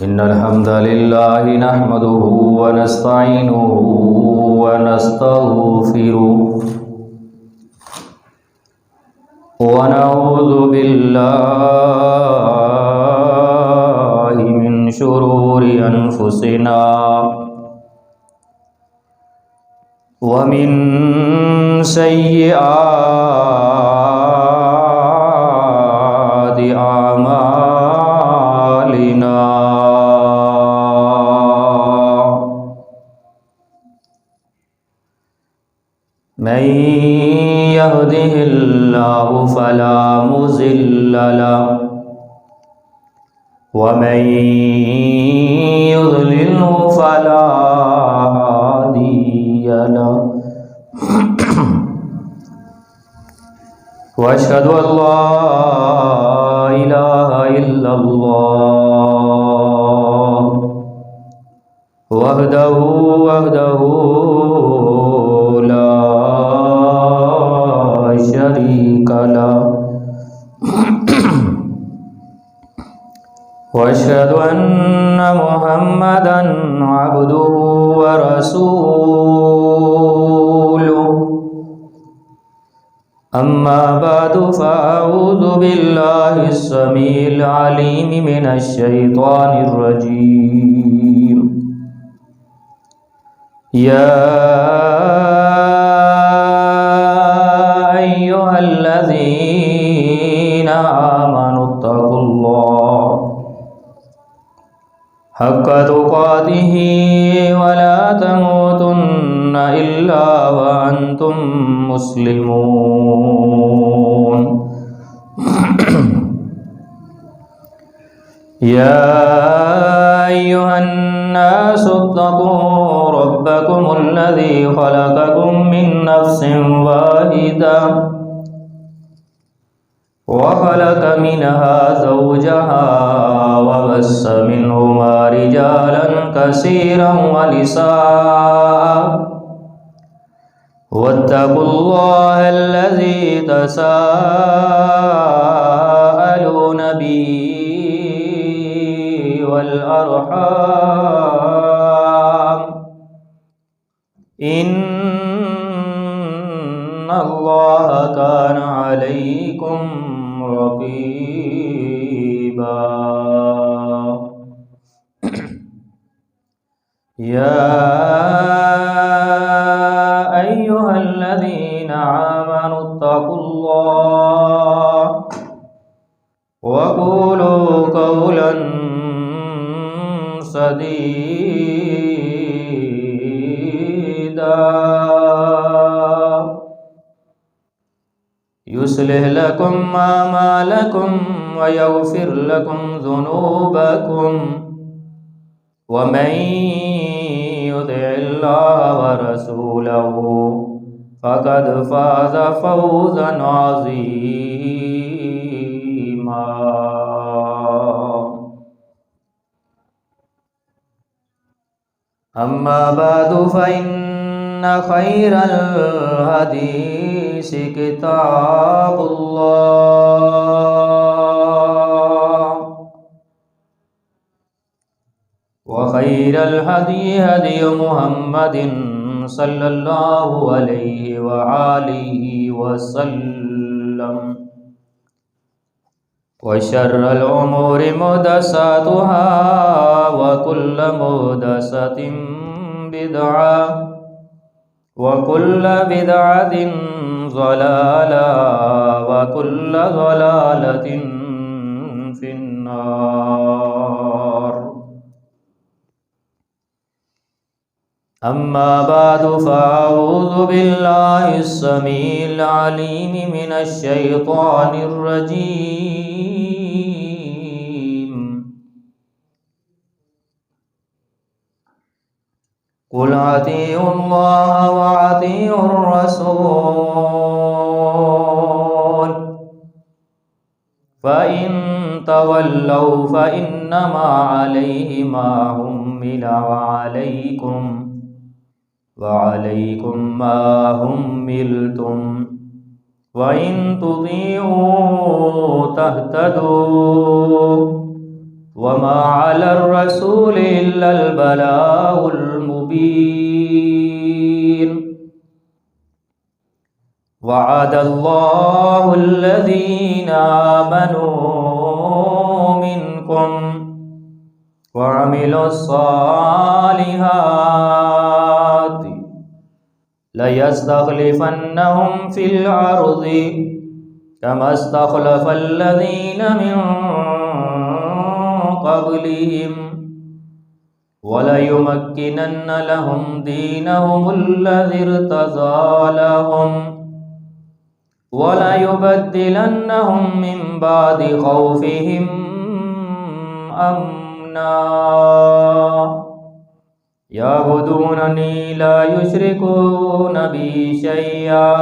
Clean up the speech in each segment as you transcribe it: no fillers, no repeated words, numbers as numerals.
إن الحمد لله نحمده ونستعينه ونستغفره ونعوذ بالله من شرور أنفسنا ومن سيئات أعمالنا من يهده الله فلا مضل له ومن يضلله فلا هادي له وأشهد أن لا إله إلا الله وحده لا شريك له وأشهد أن محمدًا عبده ورسوله أما بعد فأعوذ بالله السميع العليم من الشيطان الرجيم يا أيها الذين آمنوا اتقوا الله حق تقاته ولا تموتن إلا وأنتم مسلمون يا أيها الناس اتقوا ربكم الذي خلقكم من نفس واحدة وخلق منها زوجها وبث منهما رجالا كثيرا ونساء واتقوا الله الذي تساءلون به والأرحام إن الله كان عليكم رقيبا يا أيها الذين آمنوا اتقوا الله وقولوا قولا سديدا يصلح لكم أعمالكم ويغفر لكم ذنوبكم ومن يطع الله ورسوله فقد فاز فوزا عظيما أما بعد فإن خير الحديث كتاب الله وخير الهدي هدي محمد صلى الله عليه وآله وسلم وشر الأمور محدثاتها وكل محدثة بدعة وكل بدعة ضلالة وكل ضلالة في النار أما بعد فأعوذ بالله السميع العليم من الشيطان الرجيم قل أطيعوا الله وأطيعوا الرسول فإن تولوا فإنما عليه ما حمل وعليكم ما حملتم وَإِن تُطِيعُوا تَهْتَدُوا وَمَا عَلَى الرَّسُولِ إِلَّا الْبَلَاغُ الْمُبِينُ وَعَدَ اللَّهُ الَّذِينَ آمَنُوا مِنكُمْ وَعَمِلُوا الصَّالِحَاتِ لَيَسْتَخْلِفَنَّهُمْ فِي الْأَرْضِ كَمَا اسْتَخْلَفَ الَّذِينَ مِن قَبْلِهِمْ وَلَيُمَكِّنَنَّ لَهُمْ دِينَهُمُ الَّذِي ارْتَضَىٰ لَهُمْ وَلَيُبَدِّلَنَّهُم مِّن بَعْدِ خَوْفِهِمْ أَمْنًا يَعْبُدُونَنِي لَا يُشْرِكُونَ بِي شَيْئًا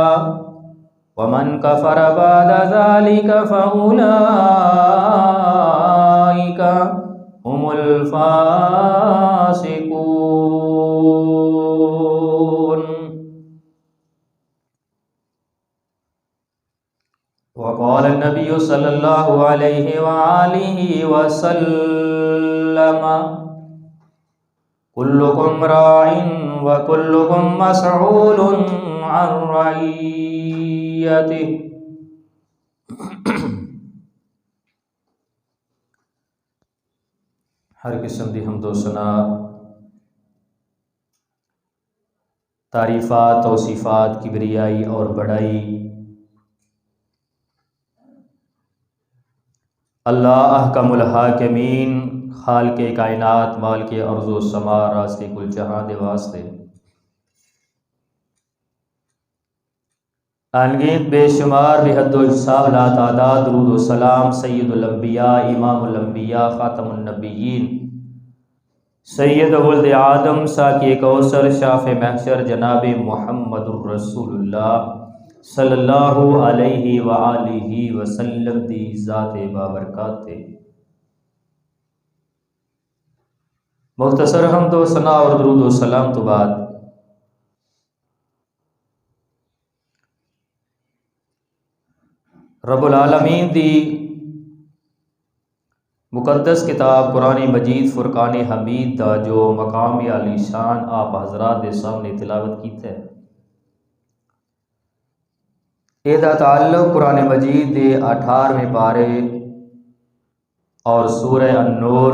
وَمَن كَفَرَ بَعْدَ ذَلِكَ فَأُولَٰئِكَ هُمُ الْفَاسِقُونَ. وقال النبي صلى الله عليه وآله وسلم كلكم راع وكلكم مسؤول عن رعيته. ہر قسم دی حمد و ثنا، تعریفات، توصیفات، کبریائی اور بڑائی اللہ احکم الحاکمین، خالق کائنات، مالک ارض و سما، رازق کل جہاں دے واسطے انگیت بے شمار بے حد و حساب لا تعداد درود و سلام سید الانبیاء، امام الانبیاء، خاتم النبیین، سید ولد آدم، ساقی کوثر، شافع محشر، جناب محمد الرسول اللہ صلی اللہ علیہ وآلہ وسلم دی ذات بابرکات تے مختصر حمد و ثنا اور درود و سلام تو بعد رب العالمین دی مقدس کتاب قرآن مجید فرقان حمید دا جو مقام عالی شان آپ حضرات دے سامنے تلاوت کیتا ہے، دا تعلق قرآن مجید دے 18ویں پارے اور سورہ النور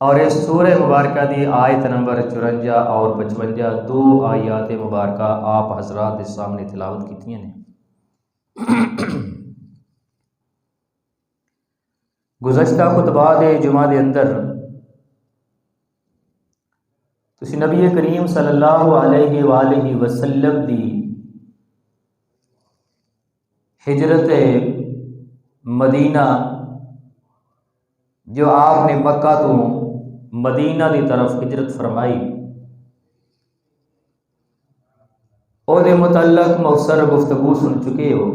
اور اس سورہ مبارکہ دی آیت نمبر 54 اور 55 دو آیات مبارکہ آپ حضرات دے سامنے تلاوت کیتی ہیں۔ گزشتہ خطبہ دے جمعہ دے اندر تسی نبی کریم صلی اللہ علیہ وآلہ وسلم دی ہجرت مدینہ جو آپ نے مکہ تو مدینہ دی طرف ہجرت فرمائی، او دے متعلق مختصر گفتگو سن چکے ہو،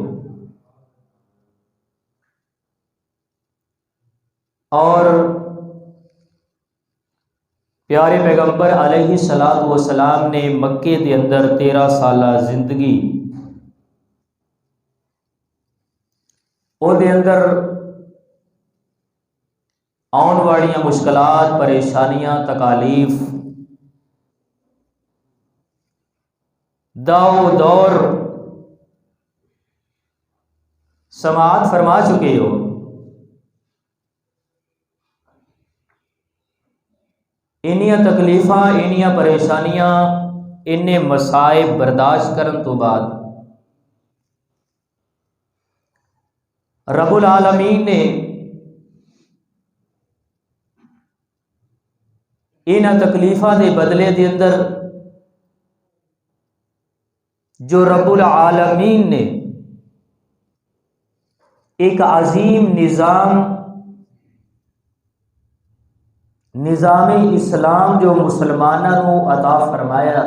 اور پیارے پیغمبر علیہ السلام نے مکے دے اندر 13 سالہ زندگی او دے اندر آن واڑیاں مشکلات، پریشانیاں، تکالیف، داؤ دور سماعت فرما چکے ہو۔ انیاں تکلیفاں، انیاں پریشانیاں، انہیں مصائب برداشت کرن تو بعد رب العالمین نے انہاں تکلیفاں دے بدلے دے اندر جو رب العالمین نے ایک عظیم نظام اسلام جو مسلمانوں کو عطا فرمایا،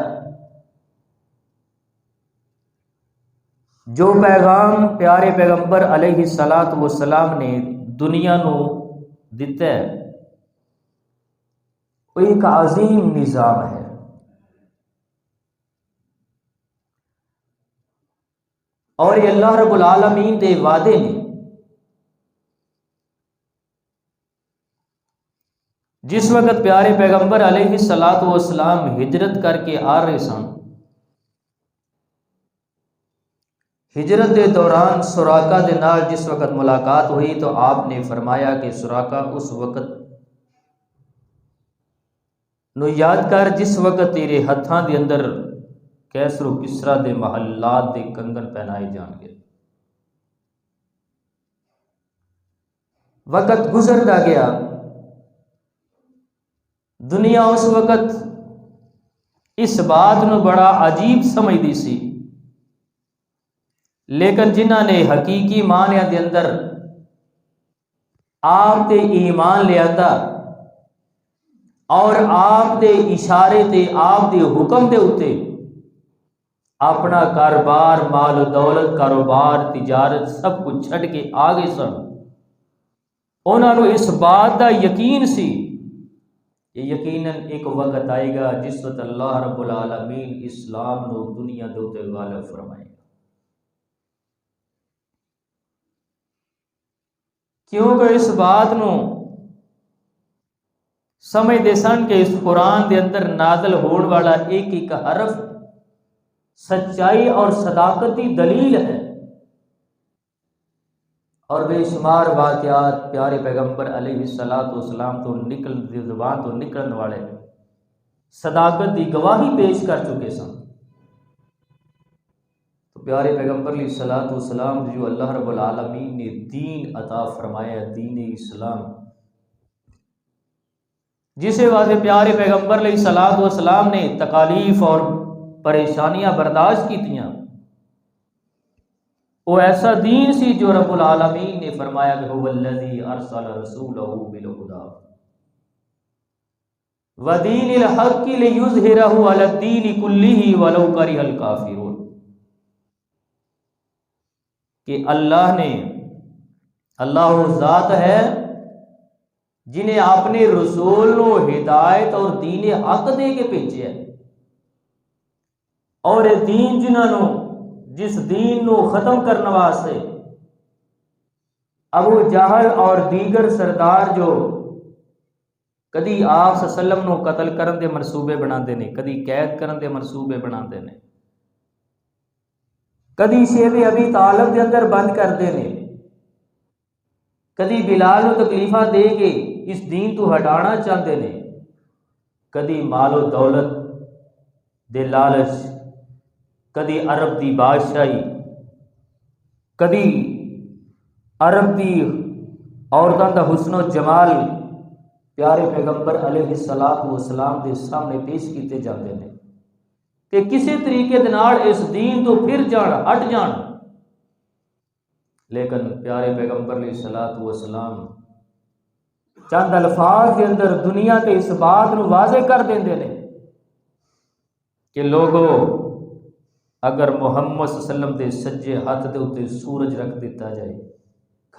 جو پیغام پیارے پیغمبر علیہ السلام نے دنیا نو دیتا ہے، وہ ایک عظیم نظام ہے۔ اور یہ اللہ رب العالمین دے وعدے نے. جس وقت پیارے پیغمبر علیہ الصلوۃ والسلام ہجرت کر کے آ رہے سن، ہجرت دے دوران سراقہ دے نال جس وقت ملاقات ہوئی تو آپ نے فرمایا کہ سراقہ اس وقت نو یاد کر جس وقت تیرے ہتھاں دے اندر کیسر و کسرا دے محلات دے کنگن پہنائے جان گے. وقت گزرتا گیا، دنیا اس وقت اس بات نو بڑا عجیب سمجھتی سی، لیکن جنہ نے حقیقی معنی دے اندر آپ تے ایمان لیا تھا اور آپ دے اشارے تے آپ دے حکم دے اتے اپنا کاروبار، مال و دولت، کاروبار، تجارت سب کچھ چھڈ کے آگے سن. انہوں نے اس بات کا یقین سی کہ یقیناً ایک وقت آئے گا جس وقت اللہ رب العالمین اسلام نو دنیا دے اوتے غالب فرمائے گا. کیونکہ اس بات نو سمجھتے سن کہ اس قرآن دے اندر نازل ہون والا ایک ایک حرف سچائی اور صداقت کی دلیل ہے، اور بے شمار واقعات پیارے پیغمبر علیہ الصلوۃ والسلام تو زبان تو نکلن والے صداقت کی گواہی پیش کر چکے سن. تو پیارے پیغمبر علیہ الصلوۃ والسلام جو اللہ رب العالمین نے دین عطا فرمایا، دین اسلام، جسے واسطے پیارے پیغمبر علیہ الصلوۃ والسلام نے تکالیف اور پریشانیاں برداشت کی تھیاں، وہ ایسا دین سی جو رب العالمین نے فرمایا کہ هو الذی ارسل رسولہ بالہدی ودین الحق لیظہرہ علی الدین کلہ ولو کرہ الکافرون، کہ اللہ ذات ہے جنہیں اپنے رسول نو ہدایت اور دین حق دے کے بھیجیا ہے، اور یہ دین جس دین نو ختم کرنے واسطے ابو جہل اور دیگر سردار جو کدی آپ صلی اللہ علیہ وسلم نو قتل کرن دے منصوبے بناتے ہیں، کدی قید کرن دے منصوبے بناتے ہیں، کدی شیب ابی طالب دے اندر بند کرتے ہیں، کدی بلال نو تکلیفاں دے کے اس دین تو ہٹانا چاہتے ہیں، کدی مال و دولت دے لالچ، کدی عرب دی بادشاہی، کدی عرب دی عورتوں دا حسن و جمال پیارے پیغمبر علیہ الصلوۃ والسلام دے سامنے پیش کیتے جاتے ہیں کہ کسی طریقے دے نال اس دین تو پھر جان، ہٹ جان. لیکن پیارے پیغمبر علیہ الصلوۃ والسلام چند الفاظ کے اندر دنیا تے اس بات نو واضح کر دیندے نے کہ لوگو اگر محمد صلی اللہ علیہ وسلم دے سجے ہاتھ دے اوتے سورج رکھ دیتا جائے،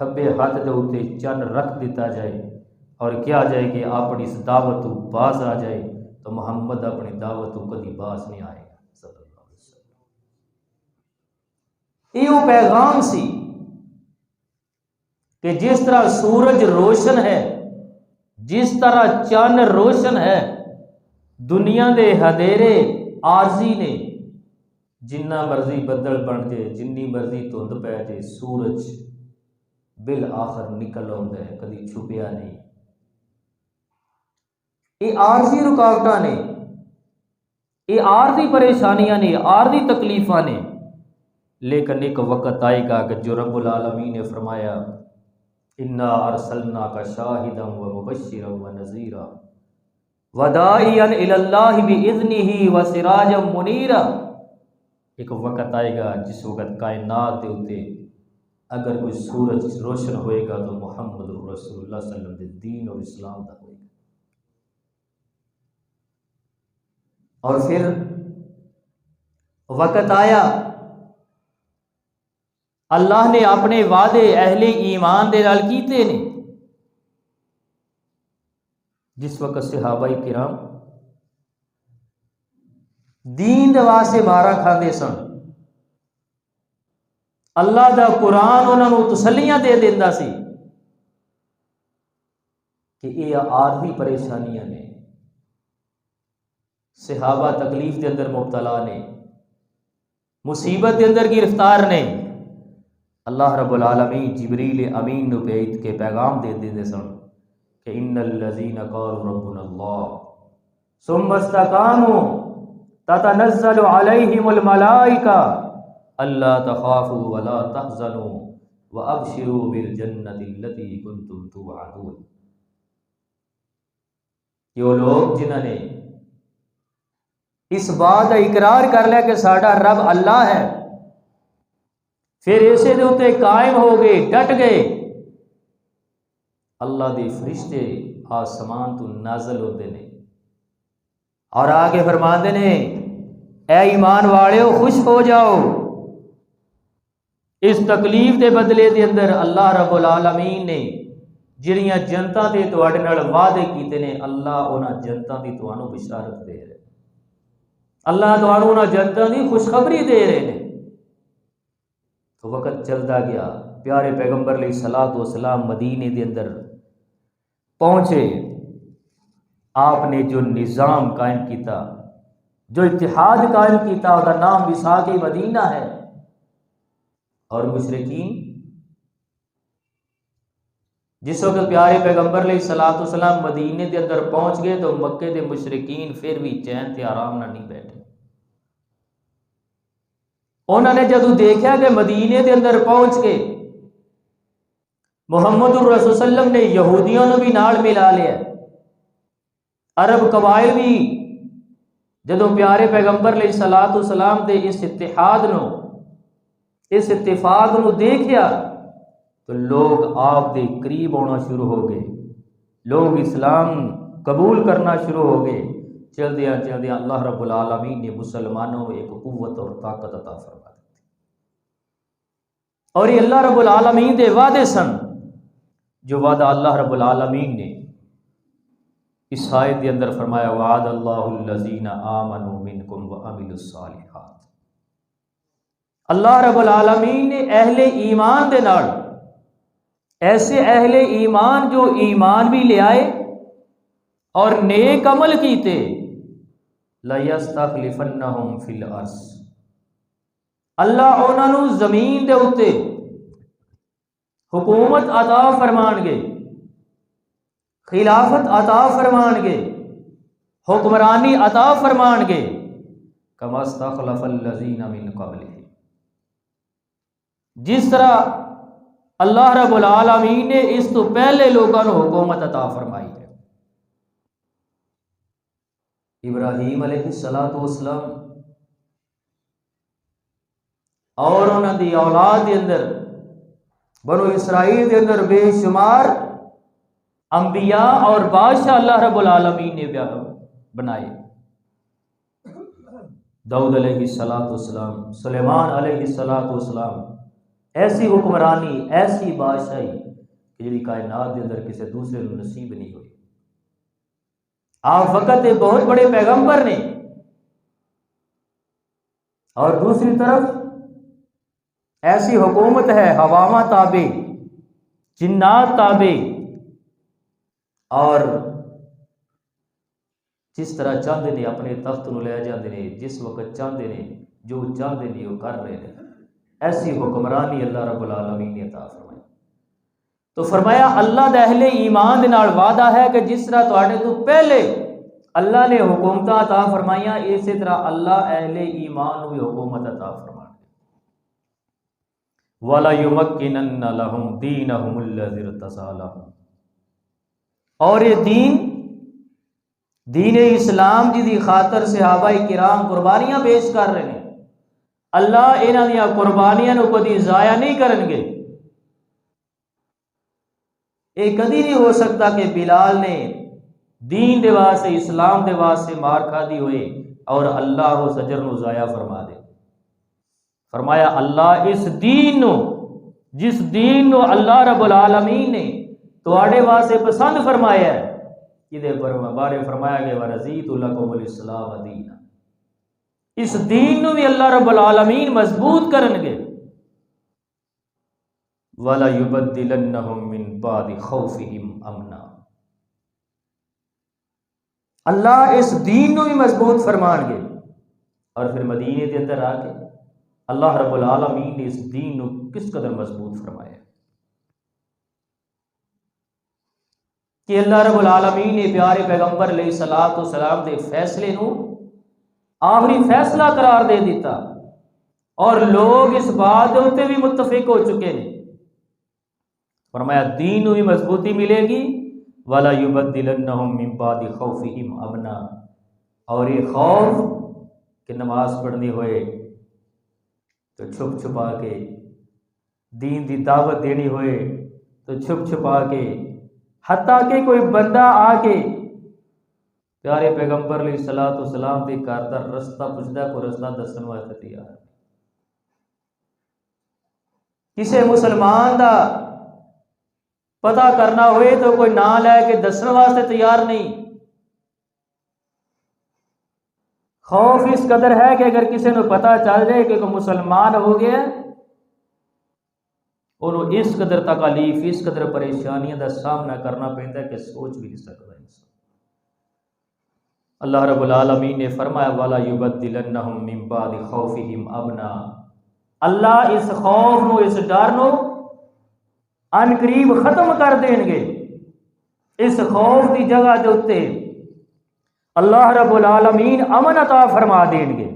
کھبے ہاتھ دے اوتے چند رکھ دیتا جائے اور کیا جائے کہ اپنی اس دعوت تو باز آ جائے، تو محمد اپنی دعوت تو کدی باز نہیں آئے گا صلی اللہ علیہ وسلم. یہ پیغام سی کہ جس طرح سورج روشن ہے، جس طرح چند روشن ہے، دنیا دے اندھیرے عارضی نے، جنہ مرضی بدل بن جائے، جنی مرضی دھند پہ جائے، سورج بالآخر نکل آتا ہے، کدی چھپیا نہیں. یہ عارضی رکاوٹاں نے، یہ عارضی پریشانیاں نے، عارضی تکلیفاں نے، لیکن ایک وقت آئے گا کہ جو رب العالمین نے فرمایا انا ارسلناک شاہدا ومبشرا ونذیرا وداعیا الی اللہ باذنہ وسراجا منیرا. ایک وقت آئے گا جس وقت کائنات کے اوتے اگر کوئی سورج روشن ہوئے گا تو محمد رسول اللہ صلی اللہ علیہ وسلم دے دین اور اسلام کا ہوئے گا. اور پھر وقت آیا اللہ نے اپنے وعدے اہل ایمان دے نال کیتے نے، جس وقت صحابہ کرام دین دے واسطے مارا کھاندے سن، اللہ دا قرآن انہوں نے تسلیاں دے دیندہ سی کہ یہ عارضی پریشانیاں نے، صحابہ تکلیف دے اندر مبتلا نے، مصیبت دے اندر گرفتار نے، اللہ رب العالمین جبریل امین نو بھیج کے پیغام دے دیندے سن کہ ان الذین قالوا ربنا اللہ ثم استقاموا تتنزل علیہم الملائکہ الا تخافوا ولا تحزنوا وابشروا بالجنۃ التي کنتم توعدون۔ یہ وہ لوگ جنہوں نے اس بات کا اقرار کر لیا کہ ساڈا رب اللہ ہے، پھر اسے دے اتے قائم ہو گئے، ڈٹ گئے، اللہ دے فرشتے آسمان تو نازل ہوتے ہیں اور آگے فرماندے نے اے ایمان والےو خوش ہو جاؤ، اس تکلیف دے بدلے دے اندر اللہ رب العالمین نے جڑیاں جنتاں دے تواڈے نال وعدے کیتے نے، اللہ انہاں جنتاں دی تانوں بشارت دے رہے، اللہ تانوں انہاں جنتاں دی خوشخبری دے رہے ہیں۔ تو وقت چلتا گیا، پیارے پیغمبر علیہ الصلوۃ والسلام مدینے دے اندر پہنچے، آپ نے جو نظام قائم کیتا، جو اتحاد قائم کیتا، اس کا نام وثاق مدینہ ہے، اور مشرکین جس وقت پیارے پیغمبر علیہ الصلوۃ والسلام مدینے دے اندر پہنچ گئے تو مکے دے مشرکین پھر بھی چین تے آرام نہ نہیں بیٹھے۔ انہوں نے جدو دیکھا کہ مدینے دے اندر پہنچ کے محمد الرسول صلی اللہ علیہ وسلم نے یہودیوں نے بھی نال ملا لیا، عرب قبائل بھی جدو پیارے پیغمبر علیہ الصلوۃ والسلام دے اس اتحاد نو، اس اتفاق نو دیکھیا تو لوگ آپ دے قریب ہونا شروع ہو گئے، لوگ اسلام قبول کرنا شروع ہو گئے۔ چلدیاں چلدیاں اللہ رب العالمین نے مسلمانوں کو ایک قوت اور طاقت عطا فرما دی، اور یہ اللہ رب العالمین دے وعدے سن، جو وعدہ اللہ رب العالمین نے اس آیت کے اندر فرمایا وعد اللہ الذین آمنوا منکم وعملوا الصالحات۔ اللہ رب العالمین نے اہل ایمان دے نال، ایسے اہل ایمان جو ایمان بھی لے آئے اور نیک عمل کیتے، لَيَسْتَخْلِفَنَّهُمْ فِي الْأَرْضِ، اللہ انہاں نوں زمین دے اتے حکومت عطا فرمان گے، خلافت عطا فرمان گے، حکمرانی عطا فرمان گے، كَمَا اسْتَخْلَفَ الَّذِينَ مِن قَبْلِهِمْ، جس طرح اللہ رب العالمین نے اس تو پہلے لوگوں کو حکومت عطا فرمائی ہے۔ ابراہیم علیہ السلام اور انہوں دی اولاد دے اندر، بنو اسرائیل دے اندر بے شمار انبیاء اور بادشاہ اللہ رب العالمین نے بنائے، داؤد علیہ السلام، سلیمان علیہ السلام، ایسی حکمرانی، ایسی بادشاہی کہ جی کائنات کے اندر کسی دوسرے کو نصیب نہیں ہوئی۔ آپ وقت ایک بہت بڑے پیغمبر نے، اور دوسری طرف ایسی حکومت ہے ہواواں تابع، جنات تابع، اور جس طرح چاہتے ہیں اپنے تخت نو لے جاتے ہیں، جس وقت چاہتے ہیں جو چاہتے ہیں وہ کر رہے ہیں، ایسی حکمرانی اللہ رب العالمین نے عطا فرمائی۔ تو فرمایا اللہ دے اہل ایمان دے نال وعدہ ہے کہ جس طرح تواڈے تو پہلے اللہ نے حکومت عطا فرمائیاں، اسی طرح اللہ اہل ایمان نو بھی حکومت عطا فرمائے۔ وَلَيُمَكِّنَنَّ لَهُمْ دِينَهُمُ الَّذِي ارْتَضَىٰ لَهُمْ، اور یہ دین اسلام جی دی خاطر صحابہ کرام قربانیاں پیش کر رہے ہیں، اللہ انہاں دیاں قربانیاں نو کدی ضائع نہیں کرن گے۔ یہ کدی نہیں ہو سکتا کہ بلال نے دین دے واسطے، اسلام دے واسطے مار کھادی ہوئے اور اللہ اس اجر نو ضائع فرما دے۔ فرمایا اللہ اس دین نو، جس دین نو اللہ رب العالمین نے تواڈے واسطے پسند فرمایا ہے، یہ بارے فرمایا گیا وَرَضِيتُ لَكُمُ الْإِسْلَامَ دِينًا، اس دین نو بھی اللہ رب العالمین مضبوط کرن گے۔ وَلَا يُبَدِّلَنَّهُم مِّن بَعْدِ خَوْفِهِمْ أَمْنًا۔ اللہ اس دین نو بھی مضبوط فرمان گے، اور پھر مدینے کے اندر آ کے اللہ رب العالمین نے اس دین نو کس قدر مضبوط فرمایا کہ اللہ رب العالمین نے پیارے پیغمبر علیہ الصلوۃ والسلام دے فیصلے نو آخری فیصلہ قرار دے دیتا، اور لوگ اس بات دے اوتے بھی متفق ہو چکے ہیں۔ فرمایا دین نو بھی مضبوطی ملے گی، وَلَا يُبَدِّلَنَّهُم مِّن بَعْدِ خَوْفِهِمْ أَمْنًا، اور یہ خوف کہ نماز پڑھنی ہوئے تو چھپ چھپا کے، دین دی دعوت دینی ہوئے تو چھپ چھپا کے، حتیٰ کہ کوئی بندہ آ کے پیارے پیغمبر علیہ الصلوۃ والسلام دے گھر دا رستہ پوچھدا، کوئی رستہ دسن واسطے تیار ہے۔ کسے مسلمان دا پتہ کرنا ہوئے تو کوئی نام لے کے دسن واسطے تیار نہیں۔ خوف اس قدر ہے کہ اگر کسی نے پتہ چل جائے کہ کوئی مسلمان ہو گیا، انہوں اس قدر تکالیف، اس قدر پریشانیاں دا سامنا کرنا پہنتا ہے کہ سوچ بھی نہیں سکتا انسان۔ اللہ رب العالمین نے فرمایا وَلَا يُبَدِّلَنَّهُم مِّن بَعْدِ خَوْفِهِمْ أَمْنًا، اللہ اس خوف نو، اس ڈر نو ان قریب ختم کر دیں گے۔ اس خوف کی جگہ دے اوتے اللہ رب العالمین امن عطا فرما دیں گے۔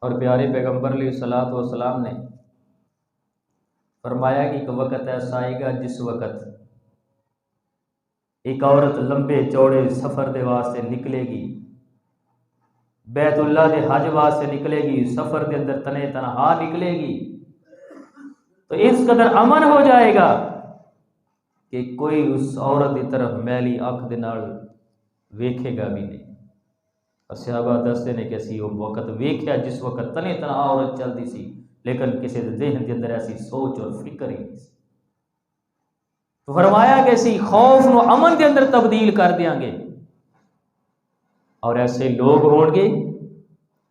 اور پیارے پیغمبر علیہ الصلوۃ والسلام نے فرمایا کہ ایک وقت ایسا آئے گا جس وقت ایک عورت لمبے چوڑے سفر دے واسطے نکلے گی، بیت اللہ دے حج واسطے نکلے گی، سفر دے اندر تنے تنہا نکلے گی، تو اس قدر امن ہو جائے گا کہ کوئی اس عورت کی طرف میلی اکھ دے نال ویکھے گا بھی نہیں۔ اور صحابہ دستے نے کہ اسی وہ وقت ویکھیا جس وقت تنے تنہا عورت چلتی سی، لیکن کسی دے ذہن کے اندر ایسی سوچ اور فکر ہی نہیں سی۔ تو فرمایا کہ اسی خوف نو امن کے اندر تبدیل کر دیاں گے، اور ایسے لوگ ہون گے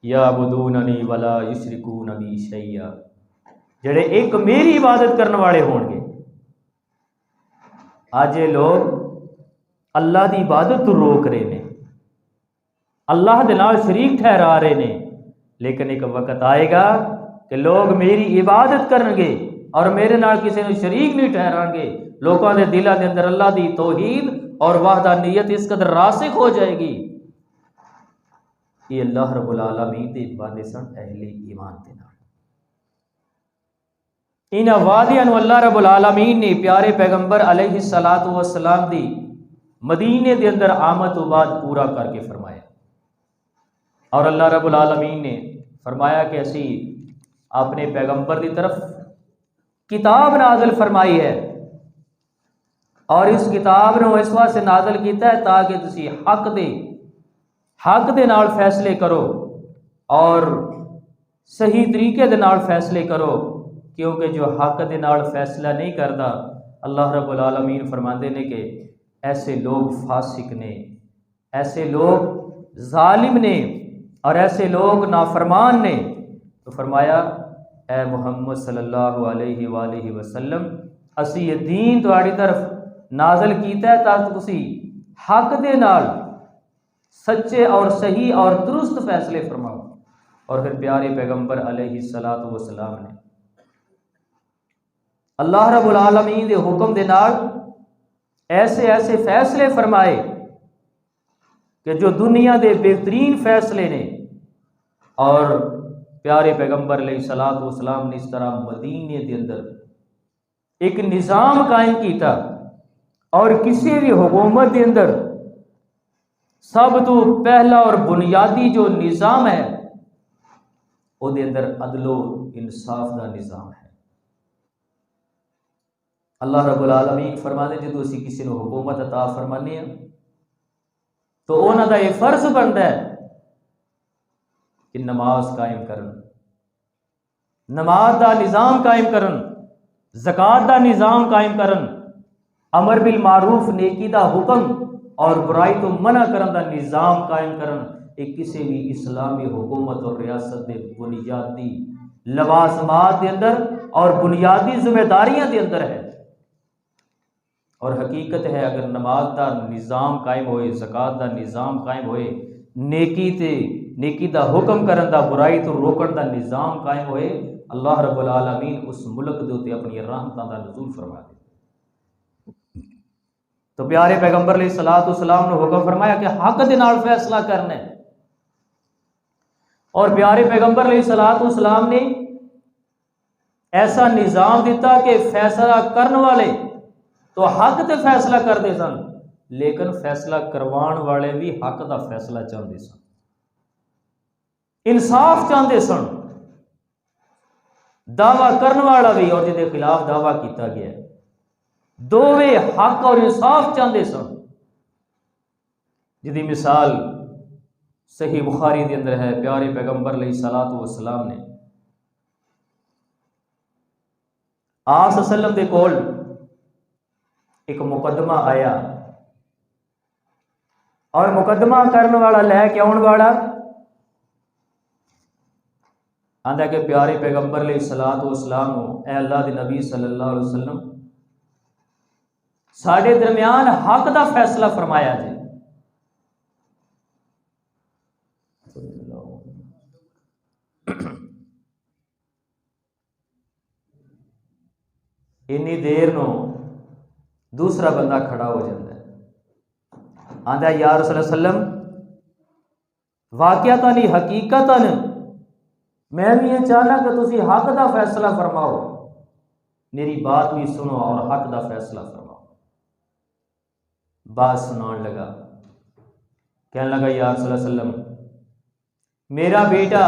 یعبدوننی ولا یشرکون بی شیئا، جڑے ایک میری عبادت کرنے والے ہون گے۔ آج یہ لوگ اللہ دی عبادت تو روک رہے نے، اللہ دے نال شریک ٹھہرا رہے نے، لیکن ایک وقت آئے گا کہ لوگ میری عبادت کرن گے اور میرے نال کسی نے شریک نہیں ٹھہران گے۔ لوگوں دے دلوں دے اندر اللہ دی توحید اور وحدانیت اس قدر راسخ ہو جائے گی۔ یہ اللہ رب العالمین دے وعدے سن اہل ایمان دے نال۔ ان وعدیاں نو اللہ رب العالمین نے پیارے پیغمبر علیہ الصلوۃ والسلام دی مدینے دے اندر آمد و بعد پورا کر کے فرمایا، اور اللہ رب العالمین نے فرمایا کہ اسی اپنے پیغمبر دی طرف کتاب نازل فرمائی ہے، اور اس کتاب نو اس واسطے نازل کیتا ہے تاکہ تسی حق دے نال فیصلے کرو اور صحیح طریقے دے نال فیصلے کرو، کیونکہ جو حق دے نال فیصلہ نہیں کرتا، اللہ رب العالمین فرماندے نے کہ ایسے لوگ فاسق نے، ایسے لوگ ظالم نے، اور ایسے لوگ نافرمان نے۔ تو فرمایا اے محمد صلی اللہ علیہ وآلہ وسلم، اسی یہ دین تہاڈی طرف نازل کیتا ہے تاکہ تسی حق دے نال سچے اور صحیح اور درست فیصلے فرماؤ۔ اور پھر پیارے پیغمبر علیہ الصلوۃ والسلام نے اللہ رب العالمین دے حکم دے نال ایسے ایسے فیصلے فرمائے کہ جو دنیا دے بہترین فیصلے نے، اور پیارے پیغمبر علیہ الصلوۃ والسلام نے اس طرح مدینے دے اندر ایک نظام قائم کیتا، اور کسی بھی حکومت دے اندر سب تو پہلا اور بنیادی جو نظام ہے وہ دے اندر عدل و انصاف دا نظام ہے۔ اللہ رب العالمین فرماتے جدو اسی کسی نے حکومت عطا فرمانے ہیں تو انہاں دا یہ فرض بنتا ہے کہ نماز قائم کرن، نماز دا نظام قائم کرن، زکوٰۃ دا نظام قائم کرن، امر بالمعروف نیکی دا حکم اور برائی تو منع کرن دا نظام قائم کرن۔ ایک کسی بھی اسلامی حکومت اور ریاست دے بنیادی لوازمات دے اندر اور بنیادی ذمہ داریاں دے اندر ہے۔ اور حقیقت ہے اگر نماز دا نظام قائم ہوئے، زکات دا نظام قائم ہوئے، نیکی دا حکم کرن دا، برائی تو روکن دا نظام قائم ہوئے، اللہ رب العالمین اس ملک دے اوتے اپنی رحمتاں دا نزول فرما دے۔ تو پیارے پیغمبر علیہ الصلوۃ والسلام نے حکم فرمایا کہ حق دے نال فیصلہ کرنا ہے، اور پیارے پیغمبر علیہ الصلوۃ والسلام نے ایسا نظام دیتا کہ فیصلہ کرنے والے تو حق تے فیصلہ کرتے سن، لیکن فیصلہ کروان والے بھی حق دا فیصلہ چاہتے سن، انصاف چاہتے سن۔ دعویٰ کرنے والا بھی اور جن کے خلاف دعویٰ کیتا گیا ہے، دوویں حق اور انصاف چاہتے سن، جدی مثال صحیح بخاری دے اندر ہے۔ پیارے پیغمبر علیہ الصلوۃ والسلام نے آپ صلی اللہ علیہ وسلم دے کول ایک مقدمہ آیا، اور مقدمہ کرنے والا لے کے آن والا آندا کہ پیارے پیغمبر علیہ الصلوۃ والسلام اے اللہ دے نبی صلی اللہ علیہ وسلم، ساڈے درمیان حق دا فیصلہ فرمایا جی۔ انی دیر نو دوسرا بندہ کھڑا ہو جاتا ہے، آندا یا رسول اللہ صلی اللہ علیہ وسلم، واقعتاً حقیقتاً میں بھی یہ چاہنا کہ تسی حق دا فیصلہ فرماؤ، میری بات بھی سنو اور حق دا فیصلہ فرماؤ۔ بات سنان لگا، کہنے لگا یا رسول اللہ صلی اللہ علیہ وسلم، میرا بیٹا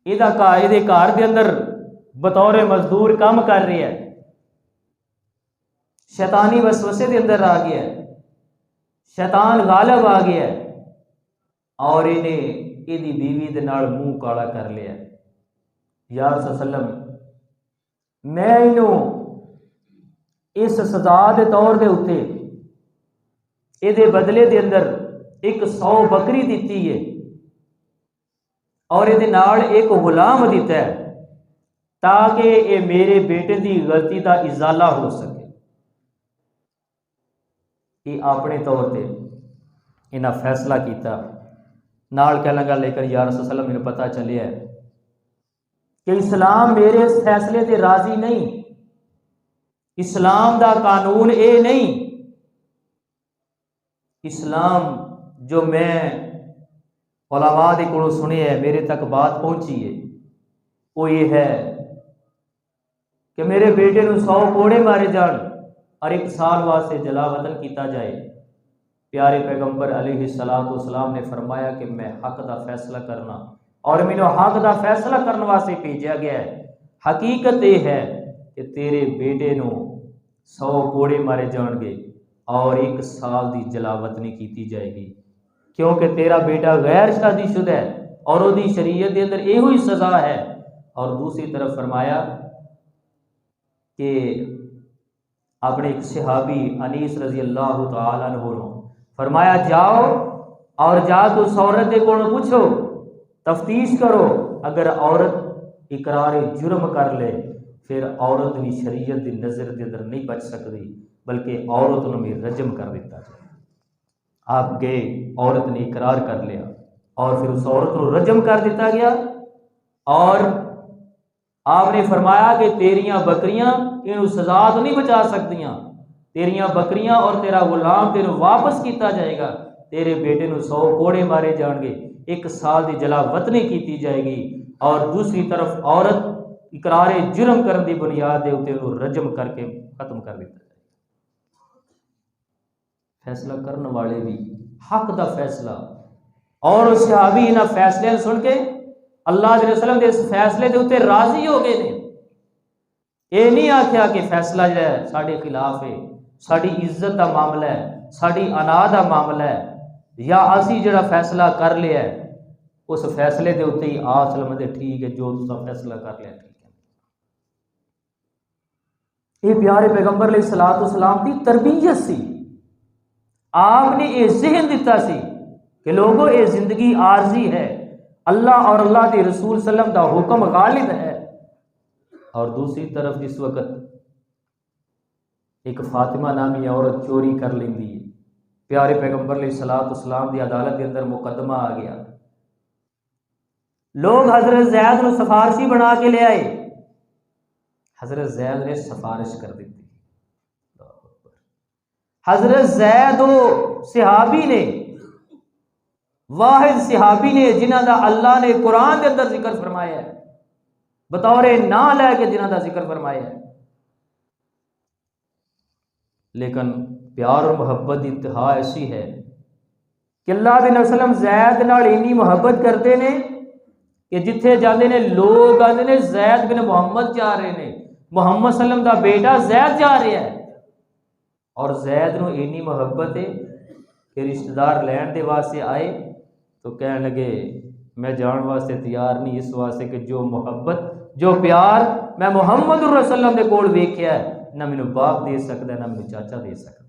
یہ گھر دے اندر بطور مزدور کام کر رہی ہے، شیطانی وسوسے دے اندر آ گیا ہے، شیطان غالب آ گیا ہے، اور انہیں دی بیوی دے نال منہ کالا کر لیا۔ یا رسول اللہ صلی اللہ علیہ وسلم، میں انہوں اس سزا دے طور دے اتے یہ دے بدلے دے اندر 100 بکری دیتی ہے، اور یہ نال ایک غلام دیتا ہے تاکہ یہ میرے بیٹے دی غلطی دا ازالہ ہو سکے۔ یہ اپنے طور پہ انہاں فیصلہ کیتا، نال کہنے لگا لیکن یا رسول اللہ صلی اللہ علیہ وسلم، مجھے پتہ چلیا ہے کہ اسلام میرے اس فیصلے تے راضی نہیں، اسلام دا قانون اے نہیں، اسلام جو میں علماء دے کولوں سنے ہے، میرے تک بات پہنچی ہے، وہ یہ ہے کہ میرے بیٹے نو 100 کوڑے مارے جان اور 1 سال واسطے جلا وطن کیتا جائے۔ پیارے پیغمبر علیہ الصلوۃ والسلام نے فرمایا کہ میں حق دا فیصلہ کرنا، اور مینوں حق دا فیصلہ کرنے واسطے بھیجا گیا ہے۔ حقیقت یہ ہے کہ تیرے بیٹے نو 100 کوڑے مارے جان گے اور 1 سال دی جلا وطنی کیتی جائے گی، کیونکہ تیرا بیٹا غیر شادی شدہ ہے اور وہ دی شریعت دے اندر یہ ہوئی سزا ہے۔ اور دوسری طرف فرمایا کہ اپنے ایک صحابی انیس رضی اللہ تعالیٰ عنہ فرمایا جاؤ اور جا کے اس عورت دے کولوں پوچھو، تفتیش کرو، اگر عورت اقرار جرم کر لے پھر عورت بھی شریعت دی نظر دے اندر نہیں بچ سکتی، بلکہ عورت نوں بھی رجم کر دیتا جائے۔ آپ گئے، عورت نے اقرار کر لیا اور پھر اس عورت کو رجم کر دیتا گیا، اور آپ نے فرمایا کہ تیریاں بکریاں انہوں سزا تو نہیں بچا سکتیاں، تیریاں بکریاں اور تیرا غلام تیرے واپس کیتا جائے گا، تیرے بیٹے نو 100 کوڑے مارے جان گے، 1 سال دی جلا وطنی کیتی جائے گی، اور دوسری طرف عورت اقرار جرم کرن دی بنیاد دے اوتے انہوں رجم کر کے ختم کر دیتا جائے گا۔ فیصلہ کرنے والے بھی حق دا فیصلہ، اور صحابی انہاں فیصلے سن کے اللہ علیہ وسلم دے اس فیصلے دے اوتے راضی ہو گئے نے۔ یہ نہیں آکھیا کہ فیصلہ جو ہے ساڈے خلاف ہے، ساڈی عزت دا معاملہ ہے، ساڈی انا دا معاملہ ہے، یا اسی جڑا فیصلہ کر لیا ہے اس فیصلے دے اوتے ہی سلام دے ٹھیک ہے، جو تساں فیصلہ کر لیا ٹھیک ہے۔ یہ پیارے پیغمبر علیہ الصلوۃ والسلام کی تربیت سی۔ آپ نے یہ ذہن دیتا سی کہ لوگوں یہ زندگی عارضی ہے، اللہ اور اللہ کے رسول صلی اللہ علیہ وسلم دا حکم غالب ہے، اور دوسری طرف جس وقت ایک فاطمہ نامی عورت چوری کر لیندی ہے، پیارے پیغمبر علیہ الصلوۃ والسلام دی عدالت کے اندر مقدمہ آ گیا، لوگ حضرت زید کو سفارشی بنا کے لے آئے، حضرت زید نے سفارش کر دی، حضرت زید صحابی نے، واحد صحابی نے جنہاں دا اللہ نے قرآن کے اندر ذکر فرمایا ہے، بطور نام لے کے جنہاں دا ذکر فرمایا ہے، لیکن پیار اور محبت کی انتہا ایسی ہے کہ اللہ کے نبی صلی اللہ علیہ وسلم زید نال اتنی محبت کرتے ہیں کہ جتھے جاندے نے لوگ آندے نے زید بن محمد جا رہے ہیں، محمد صلی اللہ علیہ وسلم دا بیٹا زید جا رہا ہے، اور زید نو اتنی محبت ہے کہ رشتہ دار لین دے واسطے آئے تو کہنے لگے میں جان واسطے تیار نہیں، اس واسطے کہ جو محبت جو پیار میں محمد رسول اللہ صلی اللہ علیہ وسلم دے کول ویکھیا ہے نہ مینوں باپ دے سکتا ہے نہ مینوں چاچا دے سکتا ہے،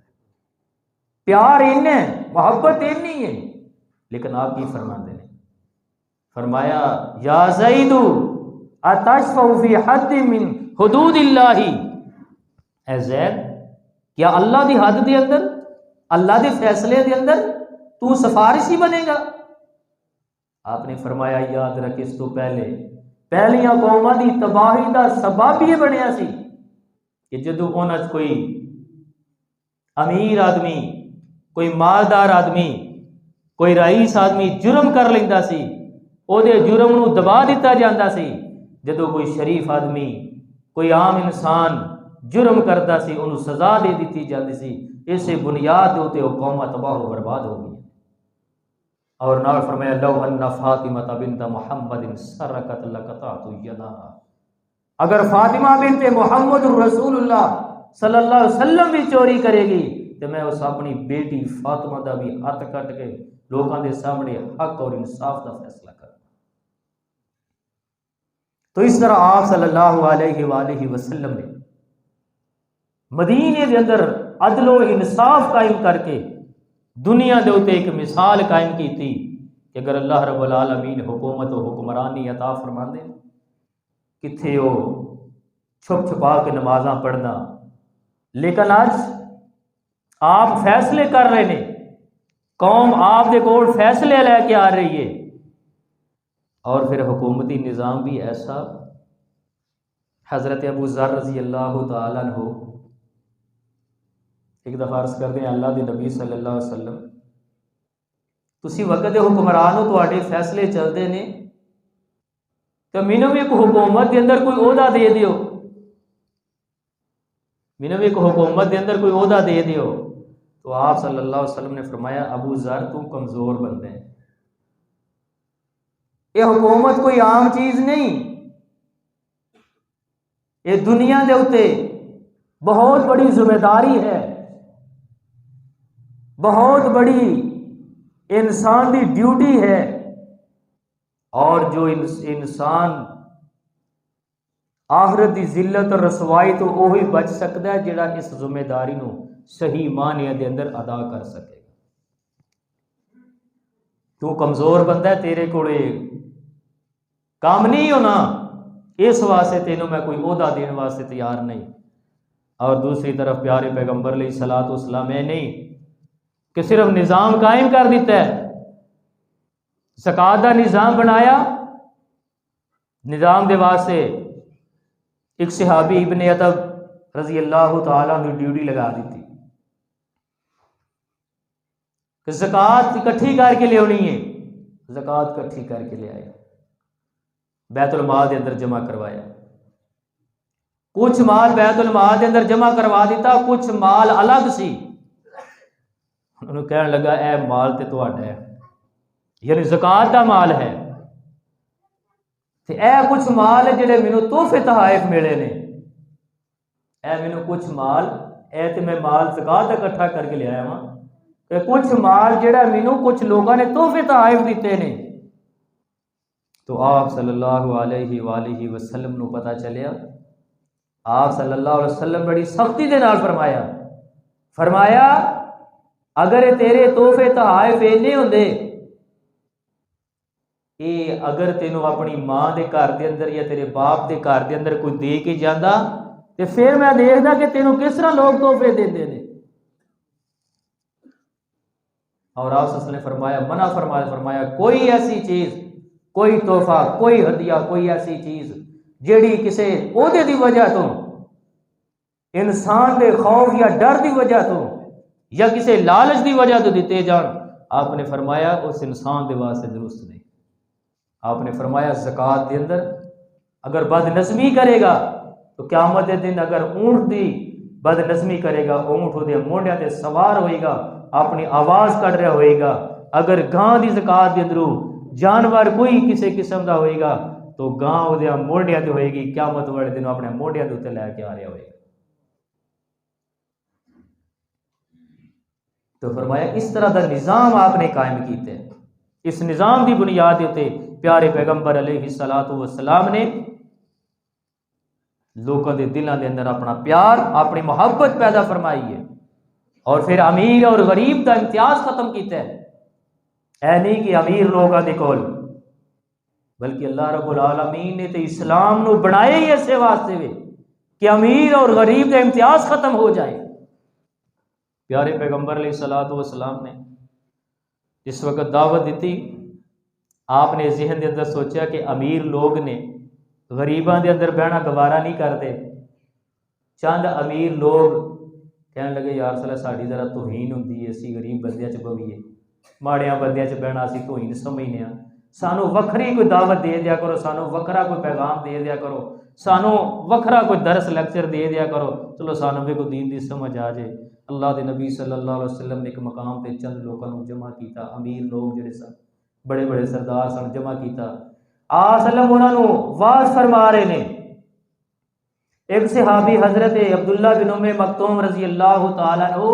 پیار ہے محبت نہیں ہے، لیکن آپ کی فرماندے نے فرمایا یا زید اتشفع فی حد من حدود اللہ، اے زید کیا اللہ دی حد دے اندر اللہ دے فیصلے دے اندر تو سفارشی بنے گا؟ آپ نے فرمایا یاد رکھ اس تو پہلیاں قوماں دی تباہی دا سبب یہ بنیا سی کہ جدو انہاں وچ کوئی امیر آدمی، کوئی مالدار آدمی، کوئی رئیس آدمی جرم کر لیندا سی، او دے جرم نو دبا دیتا جاندا سی، جدو کوئی شریف آدمی، کوئی عام انسان جرم کرتا سی انہوں سزا دے دیتی جاتی سی، اسے بنیاد ہوتے وہ قوم تباہ و برباد ہو گئی۔ اور نال فرمایا لو ان فاطمہ بنت محمد سرقت لقطعت یدها، اگر فاطمہ بنت محمد رسول اللہ صلی اللہ علیہ وسلم بھی چوری کرے گی تو میں اس اپنی بیٹی فاطمہ دا بھی ہاتھ کٹ کے لوگوں کے سامنے حق اور انصاف دا فیصلہ کروں۔ تو اس طرح آپ صلی اللہ علیہ وآلہ وسلم نے مدینے دے اندر عدل و انصاف قائم کر کے دنیا دے اوتے ایک مثال قائم کی تھی کہ اگر اللہ رب العالمین حکومت و حکمرانی عطا فرما دے، کتھے ہو چھپ چھپا کے نمازاں پڑھنا، لیکن آج آپ فیصلے کر رہے ہیں، قوم آپ دے کول فیصلے لے کے آ رہی ہے، اور پھر حکومتی نظام بھی ایسا۔ حضرت ابو ذر رضی اللہ تعالیٰ عنہ ایک دفعہ عرض کرتے ہیں اللہ دے نبی صلی اللہ علیہ وسلم تسی وقت حکمران ہو، تواڈے فیصلے چلتے نے، تو مینوں بھی ایک حکومت دے اندر کوئی عہدہ دے دیو، مینوں بھی ایک حکومت دے اندر کوئی عہدہ دے دیو۔ تو آپ صلی اللہ علیہ وسلم نے فرمایا ابو ذر تم کمزور بندے ہیں، یہ حکومت کوئی عام چیز نہیں، یہ دنیا دے اوتے بہت بڑی ذمہ داری ہے، بہت بڑی انسان دی ڈیوٹی ہے، اور جو انسان آخرت دی ذلت اور رسوائی تو وہی بچ سکتا ہے جڑا اس ذمہ داری نو صحیح معنی دے اندر ادا کر سکے گا۔ تو کمزور بندہ ہے، تیرے کوڑے کام نہیں ہونا، اس واسطے تینوں میں کوئی عہدہ دینے واسطے تیار نہیں۔ اور دوسری طرف پیارے پیغمبر علیہ الصلوۃ والسلام نہیں کہ صرف نظام قائم کر دیتا ہے، زکوٰۃ دا نظام بنایا، نظام دے واسطے ایک صحابی ابن عتب رضی اللہ تعالیٰ عنہ ڈیوٹی لگا دیتی کہ زکوٰۃ اکٹھی کر کے لے آنی ہے، زکوٰۃ اکٹھی کر کے لے آیا، بیت المال دے اندر جمع کروایا، کچھ مال بیت المال دے اندر جمع کروا دیتا، کچھ مال الگ سی، انہوں کہنے لگا اے مال تے تہاڈا ہے، یعنی زکوٰۃ دا مال ہے، تے اے کچھ مال ہے جڑے مینوں تحفے تحائف ملے نے، اے مینوں کچھ مال، اے تے میں مال زکوٰۃ دا اکٹھا کر کے لے آیا ہاں، تے کچھ مال جڑا مینوں کچھ لوگوں نے تحفے تحائف دیتے نے۔ تو آپ صلی اللہ علیہ وآلہ وسلم نو پتہ چلیا، آپ صلی اللہ علیہ وسلم بڑی سختی دے نال فرمایا اگر تیرے تحفے تحائف اینے ہوندے، یہ اگر تینوں اپنی ماں دے گھر دے اندر یا تیرے باپ دے گھر دے اندر کوئی دے کے جانا تے پھر میں دیکھدا کہ تینوں کس طرح لوگ تحفے دیندے نے. اور آپ صلی اللہ علیہ وسلم نے فرمایا منع فرمایا کوئی ایسی چیز، کوئی تحفہ، کوئی ہدیہ، کوئی ایسی چیز جیڑی کسے عہدے دی وجہ تو، انسان دے خوف یا ڈر دی وجہ تو یا کسی لالچ دی وجہ تو دیتے جان، آپ نے فرمایا اس انسان دے واسطے درست نہیں. آپ نے فرمایا زکوٰۃ دے اندر اگر بد نظمی کرے گا تو قیامت دے دن اگر اونٹ دی بد نظمی کرے گا، اونٹ وہ مونڈیا تے سوار ہوئے گا، اپنی آواز کر رہا ہوئے گا. اگر گاں دی زکوٰۃ دے اندروں جانور کوئی کسی قسم دا ہوئے گا تو گاں وہ مونڈیا تے ہوئے گی، قیامت والے دن اپنے مونڈیا دے اتنے لے کے آ رہا ہوئے گا. تو فرمایا اس طرح دا نظام آپ نے قائم کیتے ہیں. اس نظام دی بنیاد تے پیارے پیغمبر علیہ الصلوۃ والسلام نے لوگوں دے دلوں دے اندر اپنا پیار، اپنی محبت پیدا فرمائی ہے، اور پھر امیر اور غریب دا امتیاز ختم کیتا ہے. اے نہیں کہ امیر لوگوں دے کول، بلکہ اللہ رب العالمین نے تے اسلام نو بنایا ہی ایسے واسطے وے کہ امیر اور غریب دا امتیاز ختم ہو جائے. پیارے پیغمبر علیہ الصلوۃ والسلام نے اس وقت دعوت دیتی، آپ نے ذہن دے اندر سوچا کہ امیر لوگ نے غریباں دے اندر بہنا گوارا نہیں کرتے. چند امیر لوگ کہنے لگے یا رسول اللہ ساڈی ذرا توہین ہوندی ہے، اسی غریب بندیاں چ بویے، ماڑیاں بندیاں چ بہنا اسی توہین سمجھنے ہاں، سانو وکھری کوئی دعوت دے دیا کرو، سانو وکھرا کوئی پیغام دے دیا کرو، سانو وکھرا کوئی درس لیکچر دے دیا کرو، چلو سانو بھی کوئی دین دی سمجھ آ جائے. اللہ دے نبی صلی اللہ علیہ وسلم نے ایک مقام تے چند لوگوں کو جمع کیتا، امیر لوگ جڑے سن، بڑے بڑے سردار سن، جمع کیتا. آپ صلی اللہ علیہ وسلم انہوں نے واز فرما رہے نے. ایک صحابی حضرت عبداللہ بن ام مکتوم رضی اللہ تعالیٰ عنہ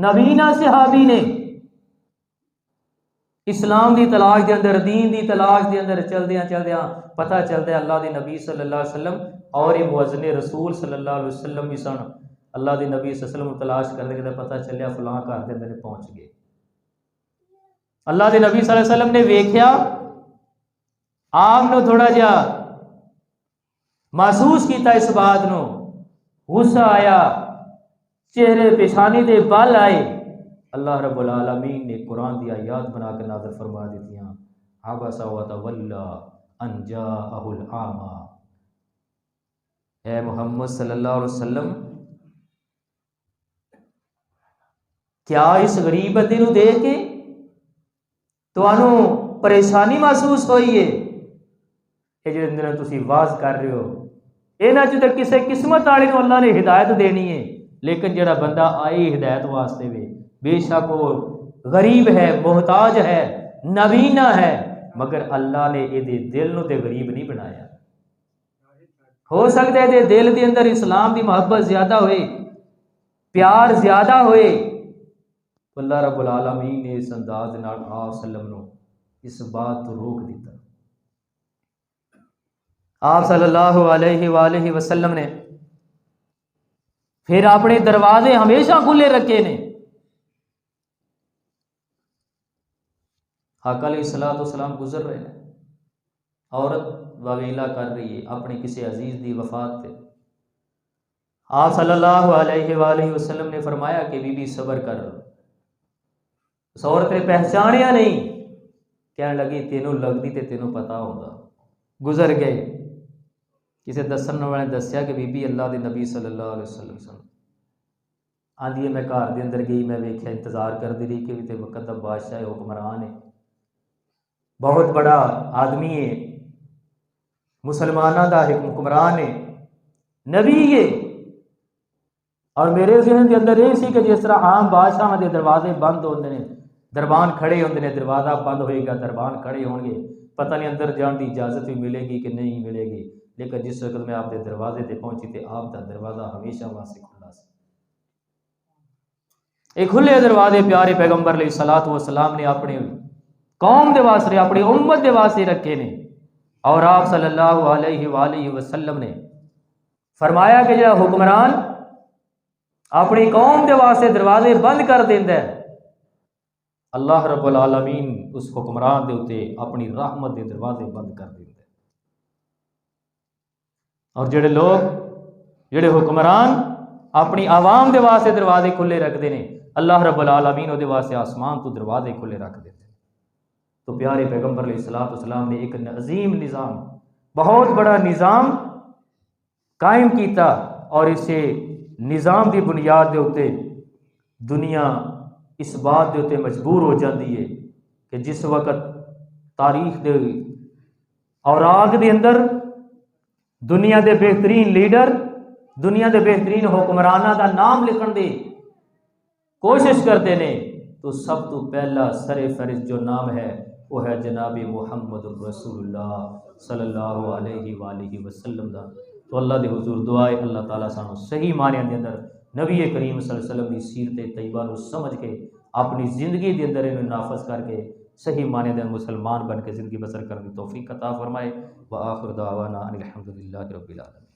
نبینا صحابی نے اسلام دی تلاش دے اندر، دین دی تلاش دے اندر چلدیاں پتہ چلتا ہے اللہ دے نبی صلی اللہ علیہ وسلم اور یہ مؤذن رسول صلی اللہ علیہ وسلم بھی سن. اللہ دے نبی صلی اللہ علیہ وسلم تلاش کرنے کے پتہ چلیا فلاں گھر دے اندر پہنچ گئے. اللہ دے نبی صلی اللہ علیہ وسلم نے ویکھیا، آپ نے تھوڑا جا محسوس کیتا اس بات نو، غصہ آیا، چہرے پیشانی دے بال آئے. اللہ رب العالمین نے قرآن دی آیات بنا کے نازل فرما دیتیاں، عبس وتولی ان جاءہ الاعمی. اے محمد صلی اللہ علیہ وسلم، کیا اس غریب بندے نو دیکھ کے تانوں پریشانی محسوس ہوئی ہے؟ یہ جڑے اندر تسی واز کر رہے ہو، انہاں چ تے کسے قسمت والے نو اللہ نے ہدایت دینی ہے، لیکن جڑا بندہ آئی ہدایت واسطے وے، بے شک وہ غریب ہے، محتاج ہے، نبینا ہے، مگر اللہ نے یہ دل نو تے غریب نہیں بنایا. ہو سکتا ہے یہ دل دے اندر اسلام دی محبت زیادہ ہوئے، پیار زیادہ ہوئے، تو اللہ رب العالمین نے اس انداز نال آپ صلی اللہ علیہ وسلم اس بات تو روک دیتا. آپ صلی اللہ علیہ وآلہ وسلم نے پھر اپنے دروازے ہمیشہ کھلے رکھے نے. آقا علیہ الصلوۃ والسلام گزر رہے ہیں، عورت واویلا کر رہی ہے اپنی کسی عزیز دی وفات پہ. آپ صلی اللہ علیہ وآلہ وسلم نے فرمایا کہ بی بی صبر کر. اس عورت نے پہچانیا نہیں، کہنے لگی تینوں لگتی تے تینوں پتا ہوگا. گزر گئے. کسی دسن والے نے دسیا کہ بی بی اللہ دے نبی صلی اللہ علیہ وسلم سن آندھی ہے، میں گھر دے اندر گئی، میں ویکھیا انتظار کرتی رہی کہ تے وقت دا بادشاہ ہے، حکمران ہے، بہت بڑا آدمی ہے، مسلمانوں دا حکمران ہے، نبی ہے. اور میرے ذہن کے اندر یہ سی کہ جس طرح عام بادشاہ دے دروازے بند ہوتے ہیں، دربان کھڑے ہوتے ہیں، دروازہ بند ہوئے گا، دربان کھڑے ہوں گے، پتہ نہیں اندر جان کی اجازت بھی ملے گی کہ نہیں ملے گی. لیکن جس وقت میں آپ کے دروازے تے پہنچی تے آپ کا دروازہ ہمیشہ واسطے کھلا سی. ایک کھلے دروازے پیارے پیغمبر علیہ الصلوۃ والسلام نے اپنے قوم دے واسطے، اپنی امت دے واسطے رکھے نے. اور آپ صلی اللہ علیہ وآلہ وسلم نے فرمایا کہ جڑا حکمران اپنی قوم دے واسطے دروازے بند کر دیندا ہے، اللہ رب العالمین اس حکمران دے اتے اپنی رحمت دے دروازے بند کر دیندے، اور جڑے لوگ جڑے حکمران اپنی عوام دے واسطے دروازے کھلے رکھتے ہیں، اللہ رب العالمین وہ واسطے آسمان تو دروازے کھلے رکھ دیتے۔ تو پیارے پیغمبر علیہ الصلوۃ والسلام نے ایک عظیم نظام، بہت بڑا نظام قائم کیتا، اور اسے نظام دی بنیاد دے اتے دنیا اس بات دے اتے مجبور ہو جاتی ہے کہ جس وقت تاریخ دے اوراق دے اندر دنیا دے بہترین لیڈر، دنیا دے بہترین حکمرانہ دا نام لکھن دے کوشش کرتے ہیں، تو سب تو پہلا سر فہرست جو نام ہے وہ ہے جناب محمد الرسول اللہ صلی اللہ علیہ وآلہ وسلم دا۔ تو اللہ دے حضور دعائے اللہ تعالیٰ سانو صحیح معنی دے اندر نبی کریم صلی اللہ علیہ وسلم کی سیرت طیبہ نو سمجھ کے اپنی زندگی دے اندر انہوں نافذ کر کے صحیح معنی دے مسلمان بن کے زندگی بسر کرنے کی توفیق عطا فرمائے۔ وآخر دعوانا ان الحمدللہ رب العالمین۔